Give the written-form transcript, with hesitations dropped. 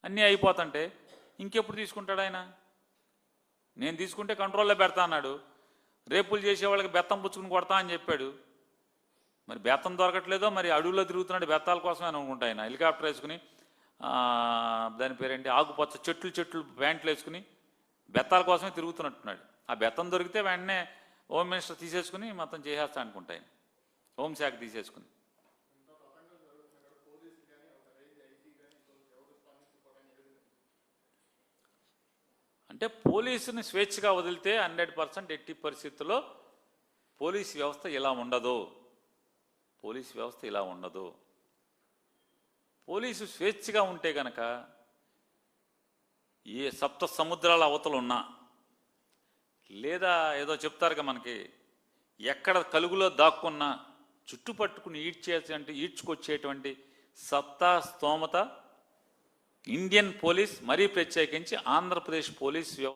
అన్నీ అయిపోతుంటే ఇంకెప్పుడు తీసుకుంటాడు ఆయన? నేను తీసుకుంటే కంట్రోల్లో పెడతా అన్నాడు. రేపులు చేసే వాళ్ళకి బెత్తం పుచ్చుకుని కొడతా అని చెప్పాడు. మరి బెత్తం దొరకట్లేదో, మరి అడవుల్లో తిరుగుతున్నాడు బెత్తాల కోసమే అనుకుంటా ఆయన. హెలికాప్టర్ వేసుకుని దాని పేరేంటి, ఆకుపచ్చ చెట్లు ప్యాంట్లు వేసుకుని బెత్తాల కోసమే తిరుగుతున్నట్టున్నాడు. ఆ బెత్తం దొరికితే వెంటనే హోమ్ మినిస్టర్ తీసేసుకుని మొత్తం చేసేస్తా అనుకుంటా ఆయన, హోంశాఖ తీసేసుకుని. అంటే పోలీసుని స్వేచ్ఛగా వదిలితే 100% ఎట్టి పరిస్థితుల్లో పోలీస్ వ్యవస్థ ఇలా ఉండదు. పోలీస్ వ్యవస్థ ఇలా ఉండదు. పోలీసు స్వేచ్ఛగా ఉంటే గనక ఏ సప్త సముద్రాల అవతలు ఉన్నా, లేదా ఏదో చెప్తారుగా మనకి, ఎక్కడ కలుగులో దాక్కున్నా చుట్టుపట్టుకుని ఈడ్చుకొచ్చేటువంటి సత్తా స్తోమత ఇండియన్ పోలీస్, మరీ ప్రత్యేకించి ఆంధ్రప్రదేశ్ పోలీస్ వ్యవస్థ